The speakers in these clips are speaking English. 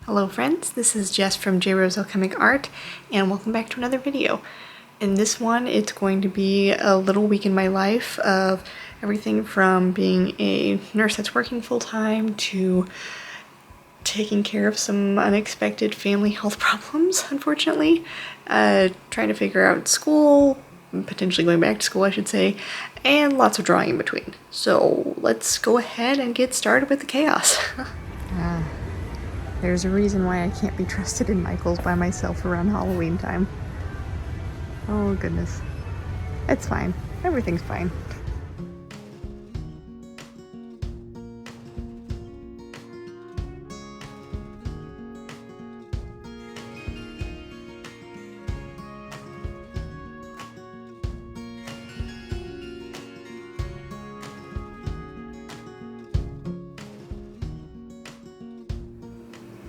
Hello friends, this is Jess from J Rose Alchemic Art, and welcome back to another video. In this one, it's going to be a little week in my life of everything from being a nurse that's working full-time to taking care of some unexpected family health problems, unfortunately. Trying to figure out school, potentially going back to school, I should say, and lots of drawing in between. So let's go ahead and get started with the chaos. There's a reason why I can't be trusted in Michael's by myself around Halloween time. Oh goodness. It's fine. Everything's fine.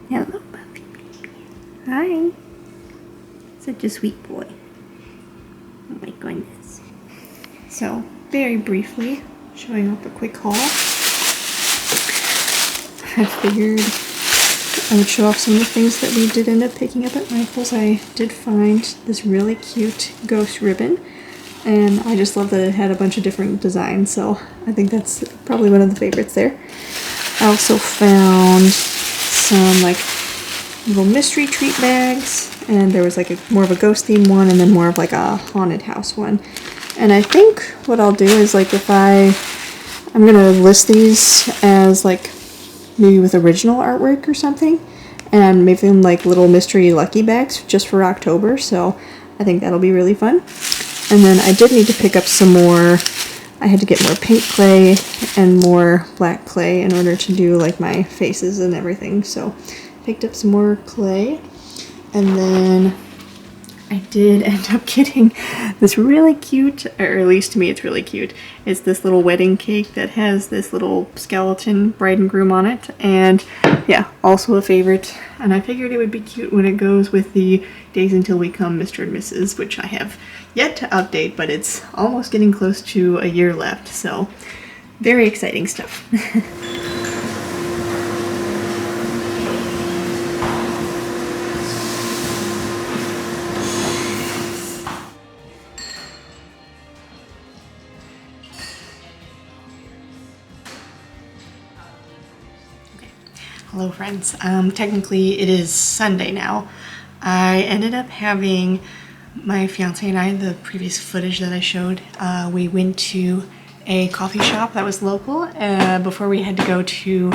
Hello, puppy. Hi. Such a sweet boy. Oh my goodness. So, very briefly, showing up a quick haul. I figured I would show off some of the things that we did end up picking up at Michael's. I did find this really cute ghost ribbon, and I just love that it had a bunch of different designs, so I think that's probably one of the favorites there. I also found some like little mystery treat bags, and there was like more of a ghost theme one and then more of like a haunted house one. And I think what I'll do is like I'm gonna list these as like maybe with original artwork or something, and make them like little mystery lucky bags just for October, so I think that'll be really fun. And then I did need to pick up some more. I had to get more pink clay and more black clay in order to do like my faces and everything. So picked up some more clay, and then I did end up getting this really cute, or at least to me it's really cute. It's this little wedding cake that has this little skeleton bride and groom on it, and yeah, also a favorite. And I figured it would be cute when it goes with the Days Until We Come Mr. and Mrs., which I have yet to update, but it's almost getting close to a year left, so very exciting stuff. Hello friends. Technically it is Sunday now. I ended up having my fiance and I, the previous footage that I showed, we went to a coffee shop that was local before we had to go to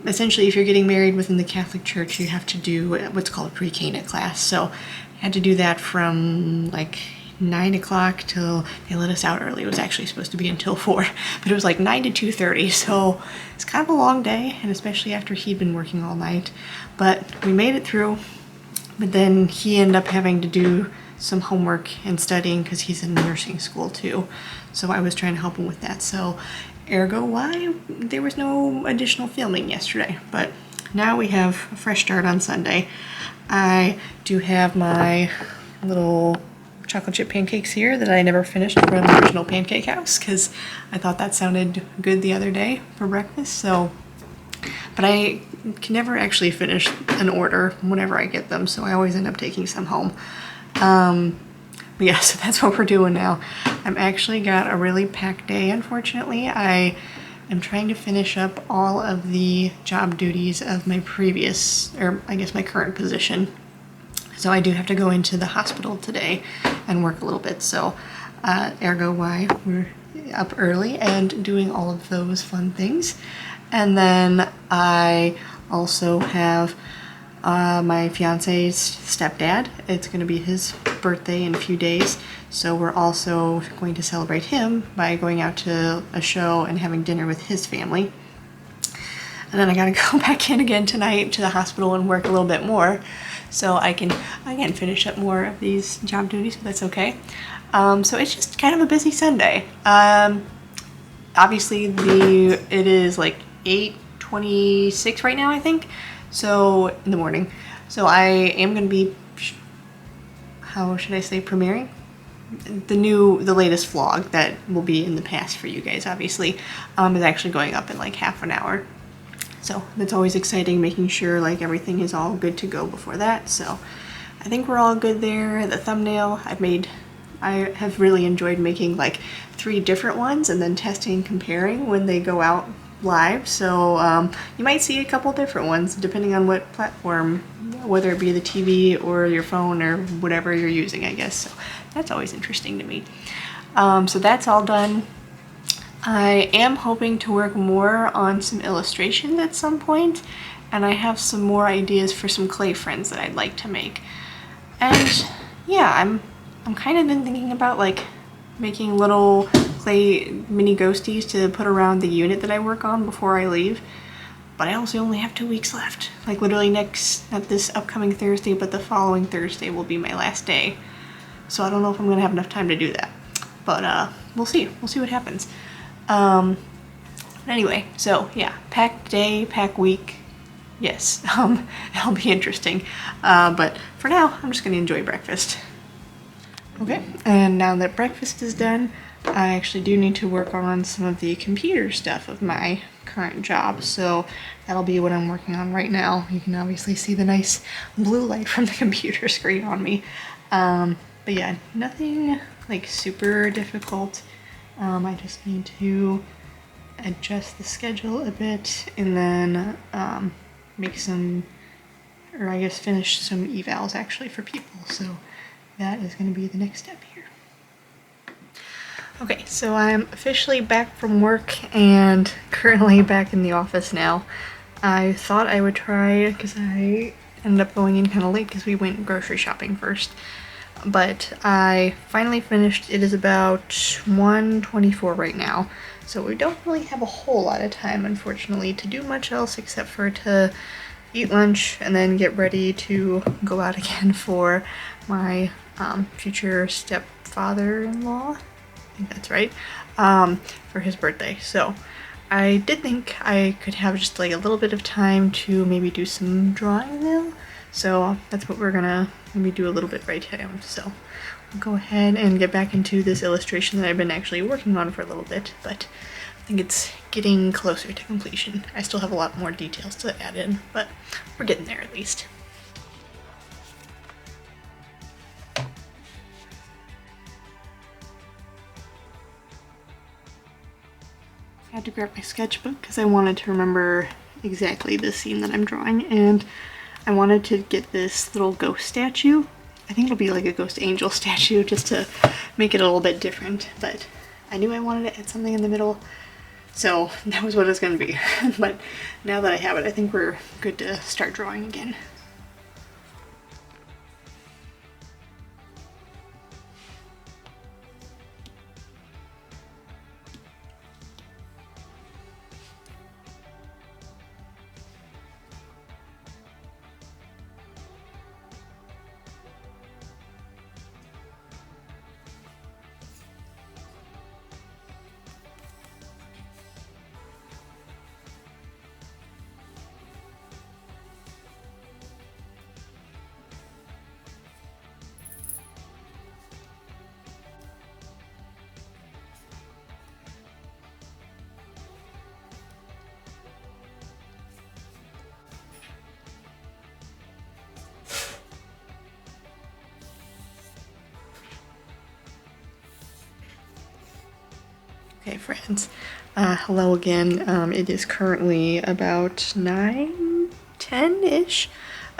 essentially if you're getting married within the Catholic Church, you have to do what's called a pre-Cana class. So I had to do that from like 9 o'clock till they let us out early. It was actually supposed to be until 4, but it was like 9 to 2:30, so it's kind of a long day, and especially after he'd been working all night. But we made it through, but then he ended up having to do some homework and studying because he's in nursing school too, so I was trying to help him with that. So ergo why there was no additional filming yesterday, but now we have a fresh start on Sunday. I do have my little chocolate chip pancakes here that I never finished from the original Pancake House because I thought that sounded good the other day for breakfast. So, but I can never actually finish an order whenever I get them, so I always end up taking some home. But yeah, so that's what we're doing now. I've actually got a really packed day, unfortunately. I am trying to finish up all of the job duties of my previous, or I guess my current position. So I do have to go into the hospital today and work a little bit, so ergo why we're up early and doing all of those fun things. And then I also have my fiance's stepdad. It's going to be his birthday in a few days, so we're also going to celebrate him by going out to a show and having dinner with his family. And then I gotta go back in again tonight to the hospital and work a little bit more, so I can finish up more of these job duties, but that's okay. So it's just kind of a busy Sunday. Obviously it is like 8:26 right now, I think, so in the morning. So I am going to be, how should I say, premiering the latest vlog that will be in the past for you guys, obviously, is actually going up in like half an hour. So that's always exciting, making sure like everything is all good to go before that. So I think we're all good there. The thumbnail I have really enjoyed making like 3 different ones and then testing and comparing when they go out live. So you might see a couple different ones depending on what platform, whether it be the TV or your phone or whatever you're using, I guess. So that's always interesting to me. So that's all done. I am hoping to work more on some illustration at some point, and I have some more ideas for some clay friends that I'd like to make. And yeah, I'm kind of been thinking about like making little clay mini ghosties to put around the unit that I work on before I leave. But I also only have 2 weeks left. Like literally not this upcoming Thursday, but the following Thursday will be my last day. So I don't know if I'm gonna have enough time to do that. But we'll see. We'll see what happens. Anyway, so yeah, pack day, pack week. Yes, it'll be interesting. But for now, I'm just gonna enjoy breakfast. Okay, and now that breakfast is done, I actually do need to work on some of the computer stuff of my current job. So that'll be what I'm working on right now. You can obviously see the nice blue light from the computer screen on me. But yeah, nothing like super difficult. I just need to adjust the schedule a bit and then make some, or I guess finish some evals actually for people. So that is going to be the next step here. Okay, so I'm officially back from work and currently back in the office now. I thought I would try, because I ended up going in kind of late because we went grocery shopping first. But I finally finished. It is about 1:24 right now, so we don't really have a whole lot of time, unfortunately, to do much else except for to eat lunch and then get ready to go out again for my future stepfather-in-law, I think that's right, for his birthday. So I did think I could have just like a little bit of time to maybe do some drawing though. So that's what we're gonna maybe do a little bit right now. So I'll go ahead and get back into this illustration that I've been actually working on for a little bit, but I think it's getting closer to completion. I still have a lot more details to add in, but we're getting there at least. I had to grab my sketchbook because I wanted to remember exactly the scene that I'm drawing, and I wanted to get this little ghost statue. I think it'll be like a ghost angel statue just to make it a little bit different, but I knew I wanted to add something in the middle, so that was what it's going to be. But now that I have it, I think we're good to start drawing again. Okay, friends, hello again. It is currently about 9:10-ish.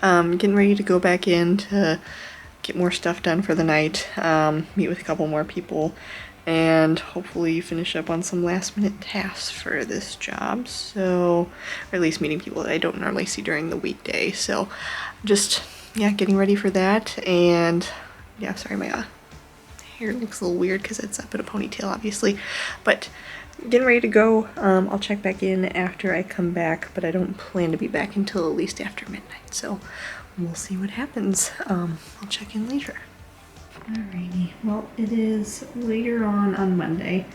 Getting ready to go back in to get more stuff done for the night, meet with a couple more people, and hopefully finish up on some last minute tasks for this job. So, or at least meeting people that I don't normally see during the weekday. So, just, yeah, getting ready for that. And, yeah, sorry, my hair looks a little weird because it's up in a ponytail, obviously, but getting ready to go. I'll check back in after I come back, but I don't plan to be back until at least after midnight, so we'll see what happens. I'll check in later. Alrighty, well, it is later on Monday.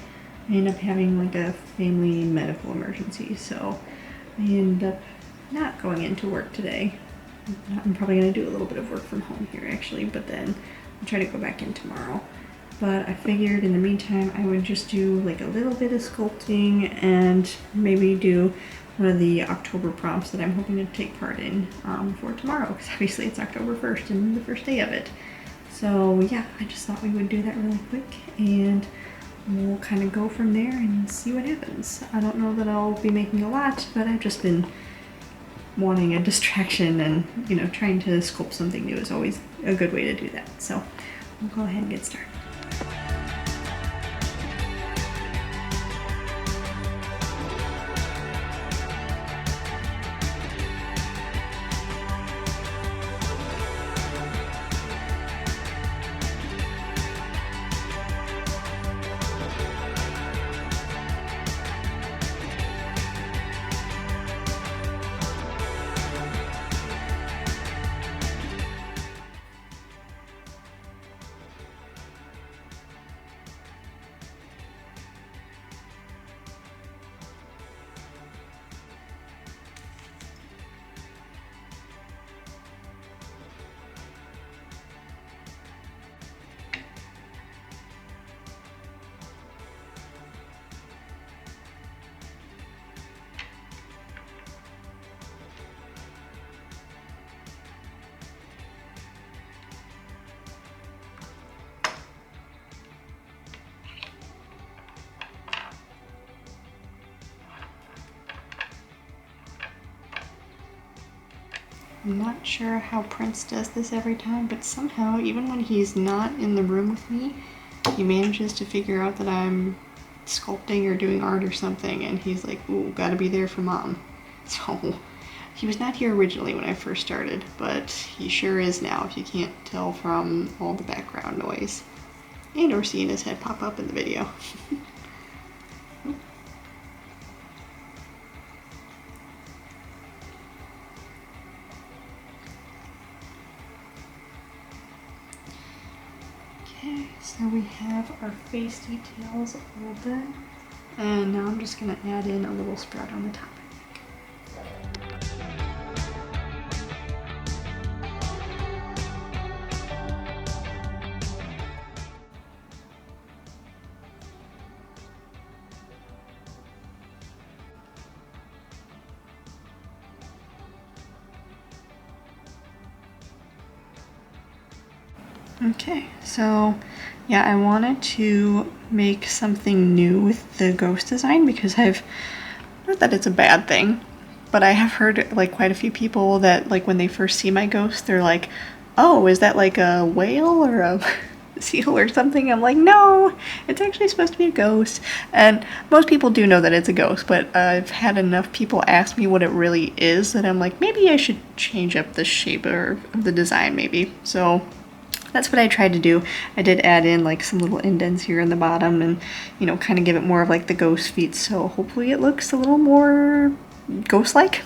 I end up having like a family medical emergency, so I end up not going into work today. I'm probably going to do a little bit of work from home here actually, but then I'll try to go back in tomorrow. But I figured in the meantime I would just do like a little bit of sculpting and maybe do one of the October prompts that I'm hoping to take part in for tomorrow, because obviously it's October 1st and the first day of it. So yeah, I just thought we would do that really quick, and we'll kind of go from there and see what happens. I don't know that I'll be making a lot, but I've just been wanting a distraction, and you know, trying to sculpt something new is always a good way to do that. So we'll go ahead and get started. I'm not sure how Prince does this every time, but somehow, even when he's not in the room with me, he manages to figure out that I'm sculpting or doing art or something, and he's like, ooh, gotta be there for mom. So, he was not here originally when I first started, but he sure is now, if you can't tell from all the background noise. And or seeing his head pop up in the video. Okay, so we have our face details all done, and now I'm just going to add in a little sprout on the top. Okay, so yeah, I wanted to make something new with the ghost design because not that it's a bad thing, but I have heard like quite a few people that like when they first see my ghost, they're like, oh, is that like a whale or a seal or something? I'm like, no, it's actually supposed to be a ghost. And most people do know that it's a ghost, but I've had enough people ask me what it really is that I'm like, maybe I should change up the shape of the design maybe. So that's what I tried to do. I did add in like some little indents here in the bottom and, you know, kind of give it more of like the ghost feet, so hopefully it looks a little more ghost-like.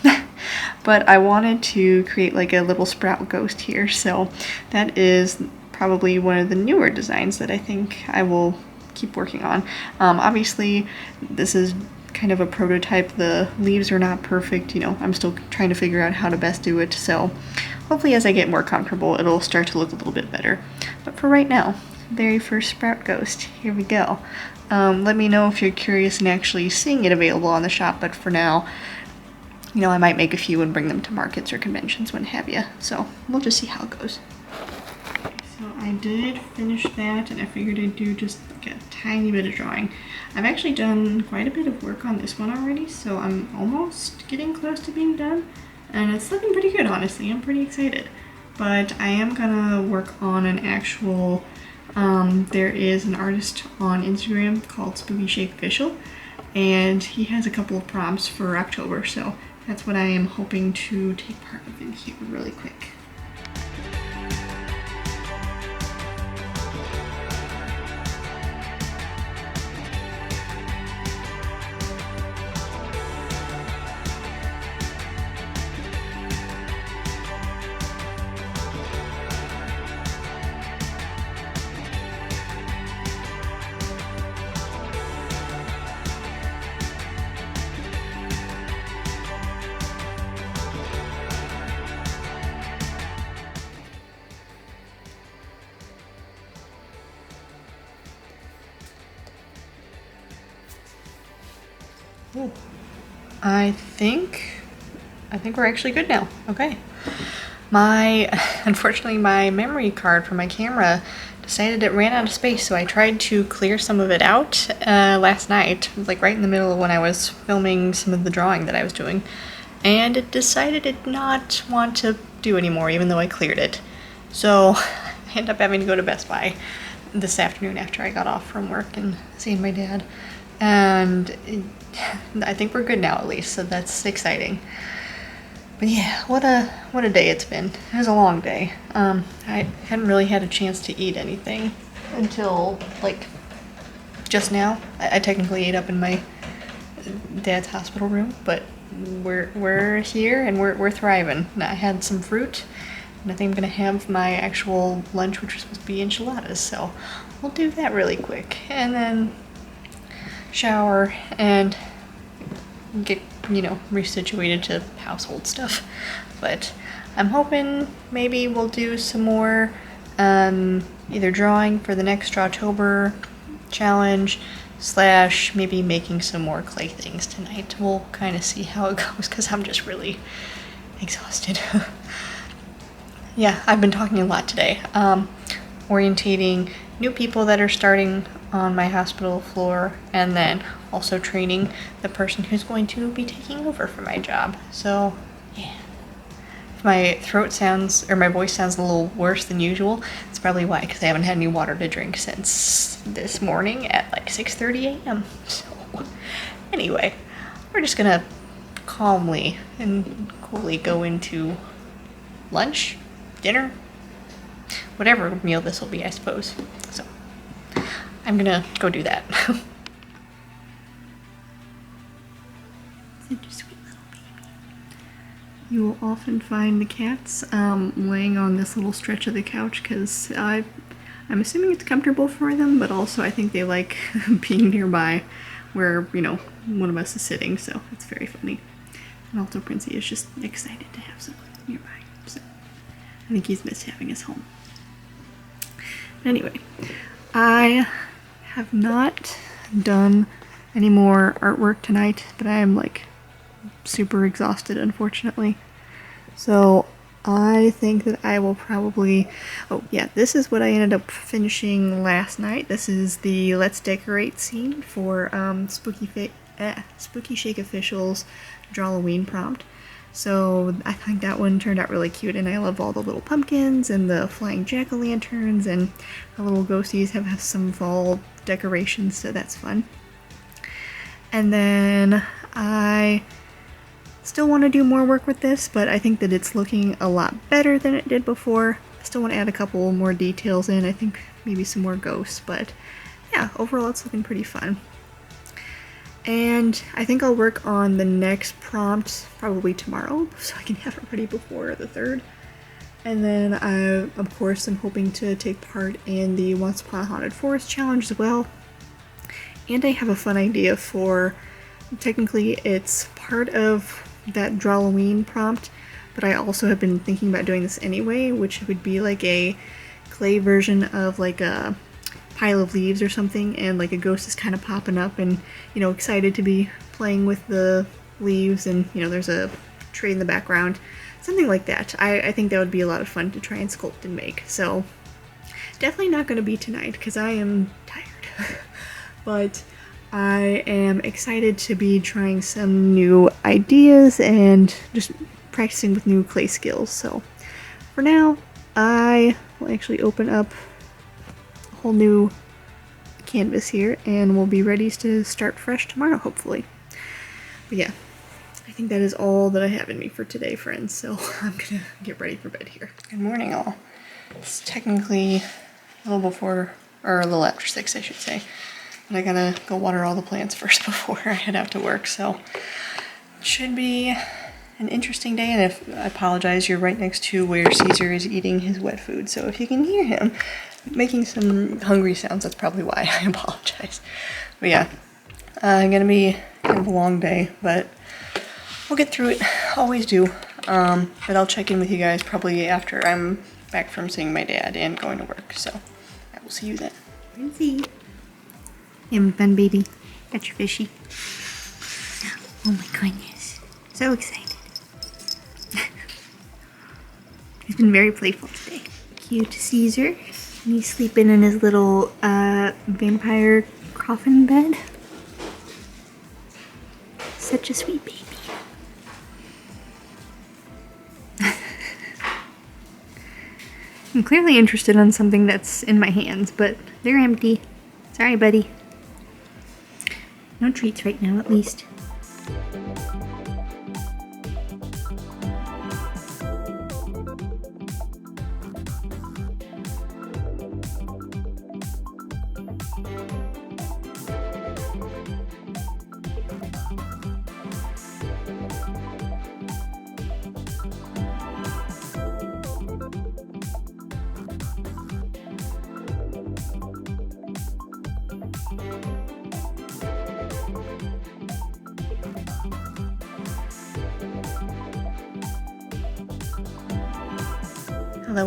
But I wanted to create like a little sprout ghost here, so that is probably one of the newer designs that I think I will keep working on. Obviously, this is kind of a prototype. The leaves are not perfect, you know, I'm still trying to figure out how to best do it, so hopefully as I get more comfortable, it'll start to look a little bit better. But for right now, very first sprout ghost, here we go. Let me know if you're curious and actually seeing it available on the shop, but for now, you know, I might make a few and bring them to markets or conventions, what have you. So we'll just see how it goes. So I did finish that, and I figured I'd do just like a tiny bit of drawing. I've actually done quite a bit of work on this one already, so I'm almost getting close to being done. And it's looking pretty good, honestly. I'm pretty excited. But I am gonna work on an actual, there is an artist on Instagram called Spooky Shake Official, and he has a couple of prompts for October, so that's what I am hoping to take part of in here really quick. I think we're actually good now. Okay. Unfortunately, my memory card for my camera decided it ran out of space, so I tried to clear some of it out last night, like right in the middle of when I was filming some of the drawing that I was doing, and it decided it did not want to do anymore, even though I cleared it. So I ended up having to go to Best Buy this afternoon after I got off from work and seeing my dad, and I think we're good now at least, so that's exciting. But yeah, what a day it's been. It was a long day. I hadn't really had a chance to eat anything until like just now. I technically ate up in my dad's hospital room, but we're here and we're thriving. I had some fruit, and I think I'm gonna have my actual lunch, which was supposed to be enchiladas. So we'll do that really quick, and then shower and get, you know, resituated to household stuff. But I'm hoping maybe we'll do some more either drawing for the next Drawtober challenge / maybe making some more clay things tonight. We'll kind of see how it goes because I'm just really exhausted. Yeah, I've been talking a lot today. Orientating new people that are starting on my hospital floor, and then also training the person who's going to be taking over for my job. So yeah, if my throat sounds, or my voice sounds a little worse than usual, it's probably why, because I haven't had any water to drink since this morning at like 6:30 a.m. So anyway, we're just gonna calmly and coolly go into lunch, dinner, whatever meal this will be, I suppose. So I'm gonna go do that. Such a sweet little baby. You will often find the cats laying on this little stretch of the couch because I'm assuming it's comfortable for them, but also I think they like being nearby where, you know, one of us is sitting, so it's very funny. And also Princey is just excited to have someone nearby, so I think he's missed having us home. Anyway, I have not done any more artwork tonight, but I am like super exhausted, unfortunately. So I think that I will probably, oh yeah, this is what I ended up finishing last night. This is the Let's Decorate scene for Spooky Shake Official's Drawloween prompt. So I think that one turned out really cute, and I love all the little pumpkins and the flying jack-o'-lanterns, and the little ghosties have some fall decorations, so that's fun. And then I still want to do more work with this, but I think that it's looking a lot better than it did before. I still want to add a couple more details in, I think maybe some more ghosts, but yeah, overall it's looking pretty fun. And I think I'll work on the next prompt probably tomorrow, so I can have it ready before the 3rd. And then I, of course, am hoping to take part in the Once Upon a Haunted Forest challenge as well. And I have a fun idea for, technically it's part of that Drawloween prompt, but I also have been thinking about doing this anyway, which would be like a clay version of like a pile of leaves or something, and like a ghost is kind of popping up and, you know, excited to be playing with the leaves, and, you know, there's a tree in the background. Something like that. I think that would be a lot of fun to try and sculpt and make. So definitely not going to be tonight because I am tired. But I am excited to be trying some new ideas and just practicing with new clay skills. So for now, I will actually open up a whole new canvas here, and we'll be ready to start fresh tomorrow, hopefully. But yeah, I think that is all that I have in me for today, friends, so I'm gonna get ready for bed here. Good morning, all. It's technically a little before, or a little after 6, I should say. But I gotta go water all the plants first before I head out to work, so it should be an interesting day. And if I apologize, you're right next to where Caesar is eating his wet food, so if you can hear him making some hungry sounds, that's probably why. I apologize. But yeah, gonna be kind of a long day, but we'll get through it. Always do. But I'll check in with you guys probably after I'm back from seeing my dad and going to work, so I will see you then. Princey. You having fun, baby? Got your fishy? Oh my goodness. So excited. He's been very playful today. Cute Caesar. He's sleeping in his little vampire coffin bed. Such a sweet baby. I'm clearly interested in something that's in my hands, but they're empty. Sorry, buddy. No treats right now, at least.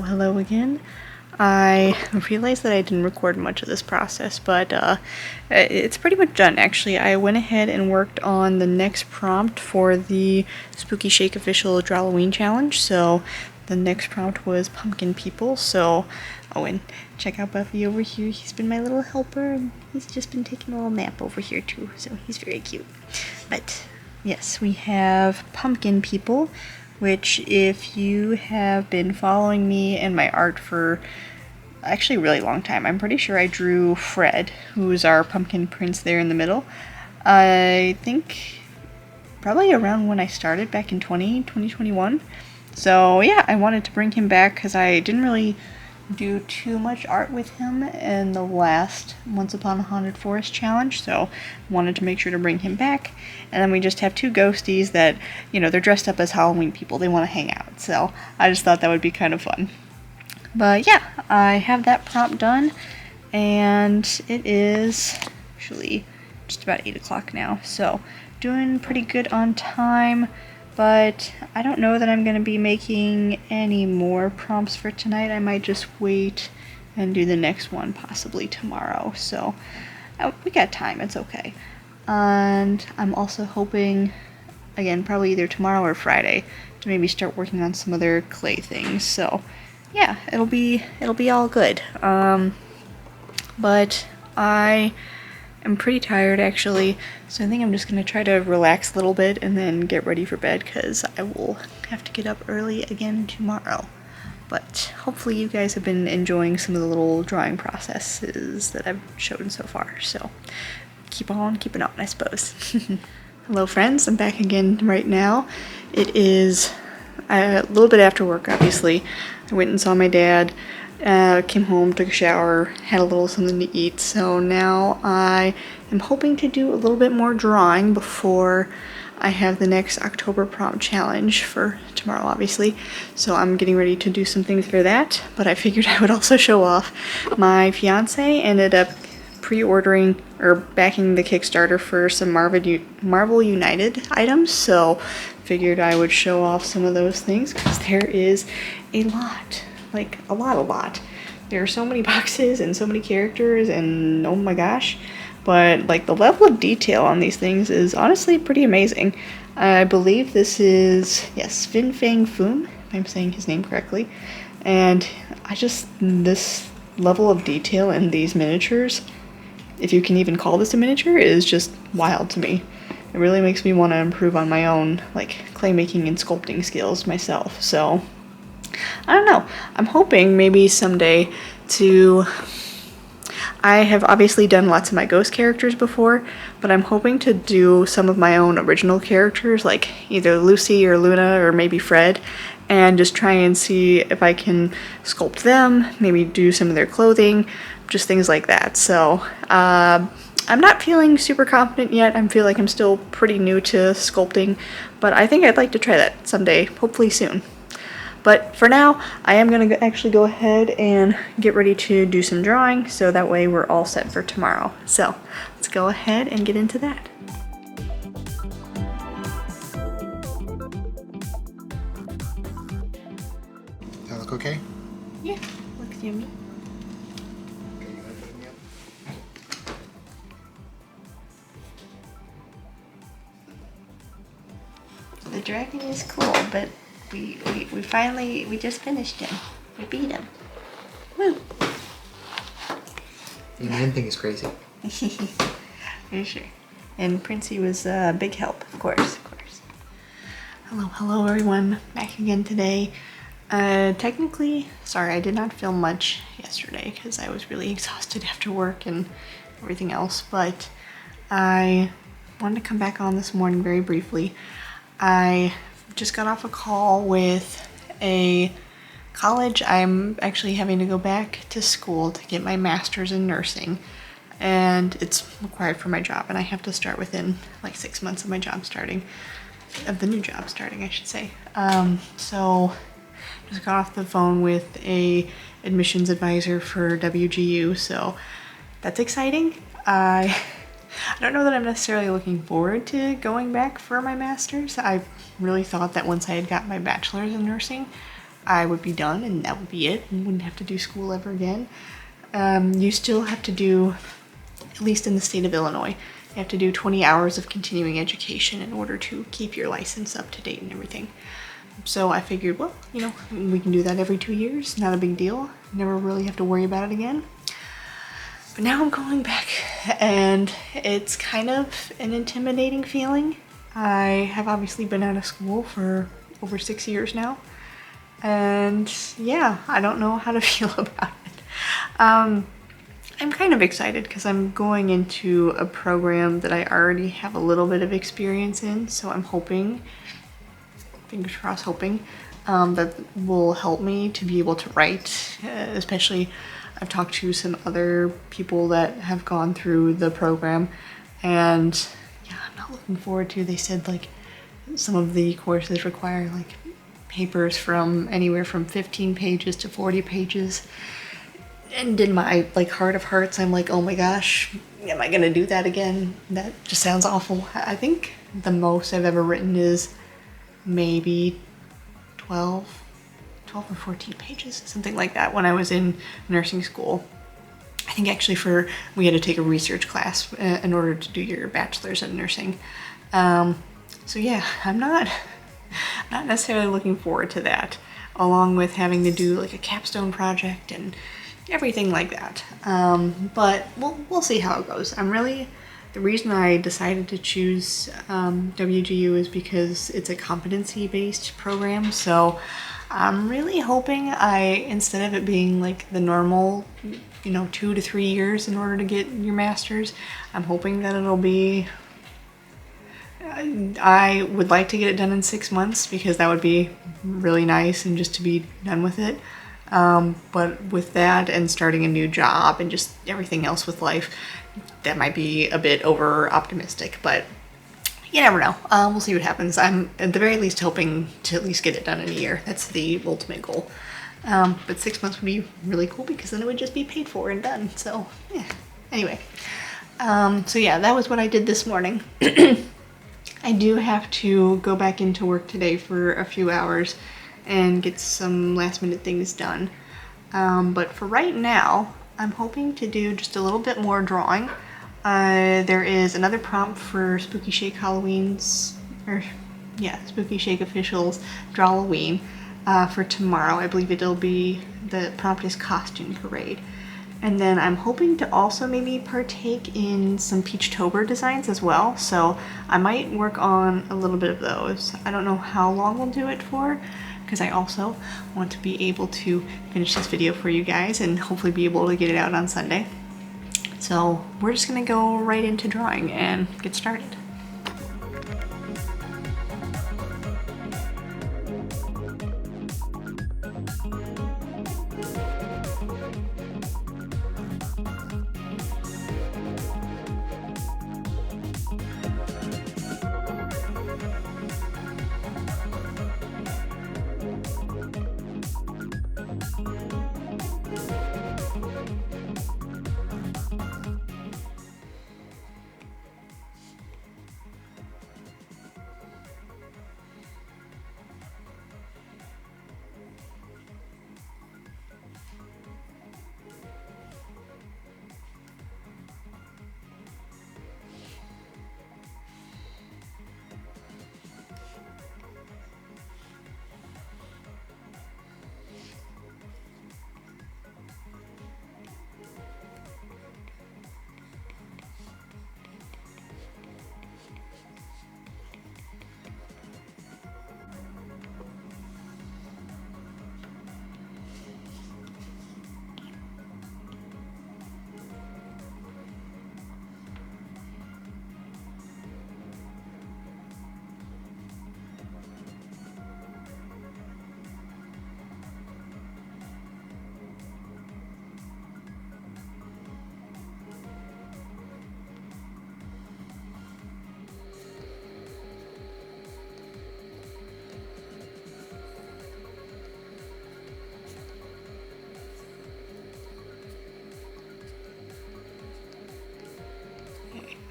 Hello again. I realized that I didn't record much of this process, but it's pretty much done actually. I went ahead and worked on the next prompt for the Spooky Shake Official Drawloween Challenge. So the next prompt was Pumpkin People. So, oh, and check out Buffy over here. He's been my little helper, and he's just been taking a little nap over here too. So he's very cute. But yes, we have Pumpkin People, which if you have been following me and my art for actually a really long time, I'm pretty sure I drew Fred, who's our pumpkin prince there in the middle. I think probably around when I started back in 2021. So yeah, I wanted to bring him back because I didn't really do too much art with him in the last Once Upon a Haunted Forest challenge, so wanted to make sure to bring him back. And then we just have two ghosties that, you know, they're dressed up as Halloween people. They want to hang out, so I just thought that would be kind of fun. But yeah, I have that prompt done, and it is actually just about 8 o'clock now, so doing pretty good on time. But I don't know that I'm going to be making any more prompts for tonight. I might just wait and do the next one possibly tomorrow. So we got time, it's okay. And I'm also hoping, again, probably either tomorrow or Friday, to maybe start working on some other clay things. So yeah, it'll be all good. But I'm pretty tired actually, so I think I'm just going to try to relax a little bit and then get ready for bed because I will have to get up early again tomorrow. But hopefully you guys have been enjoying some of the little drawing processes that I've shown so far, so keep on keeping on, I suppose. Hello friends, I'm back again right now. It is a little bit after work, obviously. I went and saw my dad. Came home, took a shower, had a little something to eat, so now I am hoping to do a little bit more drawing before I have the next October prompt challenge for tomorrow, obviously. So I'm getting ready to do some things for that, but I figured I would also show off. My fiance ended up pre-ordering or backing the Kickstarter for some Marvel United items, so figured I would show off some of those things because there is a lot. Like, a lot. There are so many boxes and so many characters and oh my gosh. But, like, the level of detail on these things is honestly pretty amazing. I believe this is, yes, Fin Fang Foom, if I'm saying his name correctly. And this level of detail in these miniatures, if you can even call this a miniature, is just wild to me. It really makes me want to improve on my own, like, clay making and sculpting skills myself, so I don't know. I'm hoping maybe someday I have obviously done lots of my ghost characters before, but I'm hoping to do some of my own original characters, like either Lucy or Luna or maybe Fred, and just try and see if I can sculpt them, maybe do some of their clothing, just things like that. So I'm not feeling super confident yet. I feel like I'm still pretty new to sculpting, but I think I'd like to try that someday, hopefully soon. But for now, I am going to actually go ahead and get ready to do some drawing, so that way we're all set for tomorrow. So let's go ahead and get into that. That look okay? Yeah, looks yummy. The dragon is cool, but we finally, we just finished him. We beat him. Woo! The main thing is crazy. For sure. And Princey was a big help, of course. Hello everyone. Back again today. Technically, sorry, I did not film much yesterday because I was really exhausted after work and everything else, but I wanted to come back on this morning very briefly. I just got off a call with a college. I'm actually having to go back to school to get my master's in nursing, and it's required for my job, and I have to start within like 6 months of my job starting, of the new job starting, I should say. So just got off the phone with a admissions advisor for WGU, so that's exciting. I don't know that I'm necessarily looking forward to going back for my master's. I really thought that once I had got my bachelor's in nursing, I would be done and that would be it and wouldn't have to do school ever again. You still have to do, at least in the state of Illinois, you have to do 20 hours of continuing education in order to keep your license up to date and everything. So I figured, well, you know, we can do that every 2 years, not a big deal. Never really have to worry about it again. But now I'm going back, and it's kind of an intimidating feeling. I have obviously been out of school for over 6 years now, and yeah, I don't know how to feel about it. I'm kind of excited because I'm going into a program that I already have a little bit of experience in, so I'm hoping, fingers crossed, hoping that will help me to be able to write, especially I've talked to some other people that have gone through the program, and yeah, I'm not looking forward to, they said like some of the courses require like papers from anywhere from 15 pages to 40 pages. And in my like heart of hearts, I'm like, oh my gosh, am I gonna do that again? That just sounds awful. I think the most I've ever written is maybe 12 or 14 pages, something like that, when I was in nursing school. I think actually we had to take a research class in order to do your bachelor's in nursing. So yeah, I'm not necessarily looking forward to that, along with having to do like a capstone project and everything like that. But we'll see how it goes. The reason I decided to choose WGU is because it's a competency-based program, so I'm really hoping instead of it being like the normal, 2 to 3 years in order to get your master's, I'm hoping that it'll be, I would like to get it done in 6 months because that would be really nice and just to be done with it. But with that and starting a new job and just everything else with life, that might be a bit over optimistic, but you never know. We'll see what happens. I'm at the very least hoping to at least get it done in a year. That's the ultimate goal. But 6 months would be really cool because then it would just be paid for and done. So yeah, anyway. So yeah, that was what I did this morning. I do have to go back into work today for a few hours and get some last minute things done. But for right now, I'm hoping to do just a little bit more drawing. There is another prompt for Spooky Shake Spooky Shake Officials Drawloween for tomorrow. I believe the prompt is Costume Parade. And then I'm hoping to also maybe partake in some Peachtober designs as well, so I might work on a little bit of those. I don't know how long we'll do it for, because I also want to be able to finish this video for you guys and hopefully be able to get it out on Sunday. So we're just gonna go right into drawing and get started.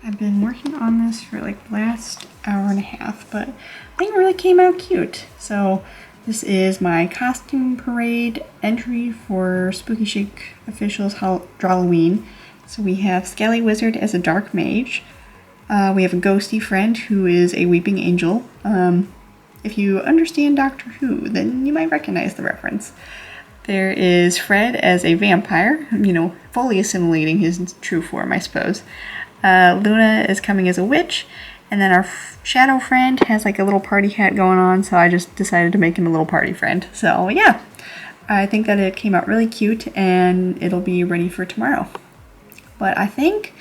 I've been working on this for like the last hour and a half, but I think it really came out cute. So this is my costume parade entry for Spooky Chic Officials Drawloween. So we have Scally Wizard as a dark mage. We have a ghosty friend who is a weeping angel. If you understand Doctor Who, then you might recognize the reference. There is Fred as a vampire, fully assimilating his true form, I suppose. Luna is coming as a witch, and then our shadow friend has like a little party hat going on, so I just decided to make him a little party friend. So yeah, I think that it came out really cute, and it'll be ready for tomorrow. But I think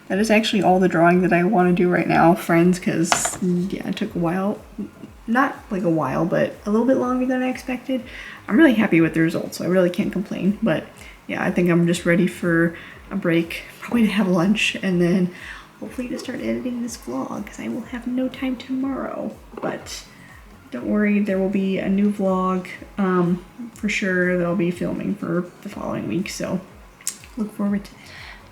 that is actually all the drawing that I want to do right now, friends, because yeah, it took a while. Not like a while, but a little bit longer than I expected. I'm really happy with the results, so I really can't complain. But yeah, I think I'm just ready for a break, probably to have lunch, and then hopefully to start editing this vlog, because I will have no time tomorrow. But don't worry, there will be a new vlog for sure that I'll be filming for the following week, so look forward to that.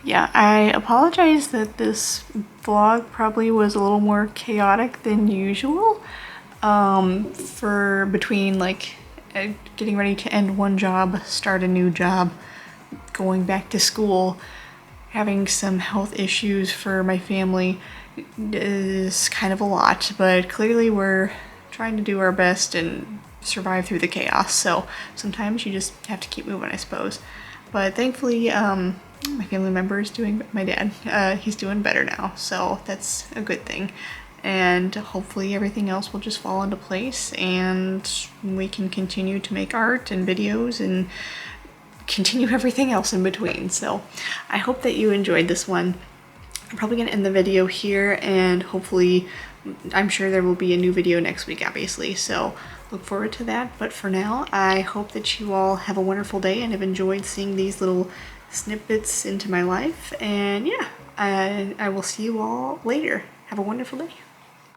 Yeah, I apologize that this vlog probably was a little more chaotic than usual. For between like getting ready to end one job, start a new job, going back to school, having some health issues for my family is kind of a lot, but clearly we're trying to do our best and survive through the chaos, so sometimes you just have to keep moving, I suppose. But thankfully, my family member is my dad, he's doing better now, so that's a good thing. And hopefully everything else will just fall into place, and we can continue to make art and videos and continue everything else in between. So I hope that you enjoyed this one. I'm probably going to end the video here, and hopefully, I'm sure there will be a new video next week, obviously. So look forward to that. But for now, I hope that you all have a wonderful day and have enjoyed seeing these little snippets into my life. And yeah, I will see you all later. Have a wonderful day.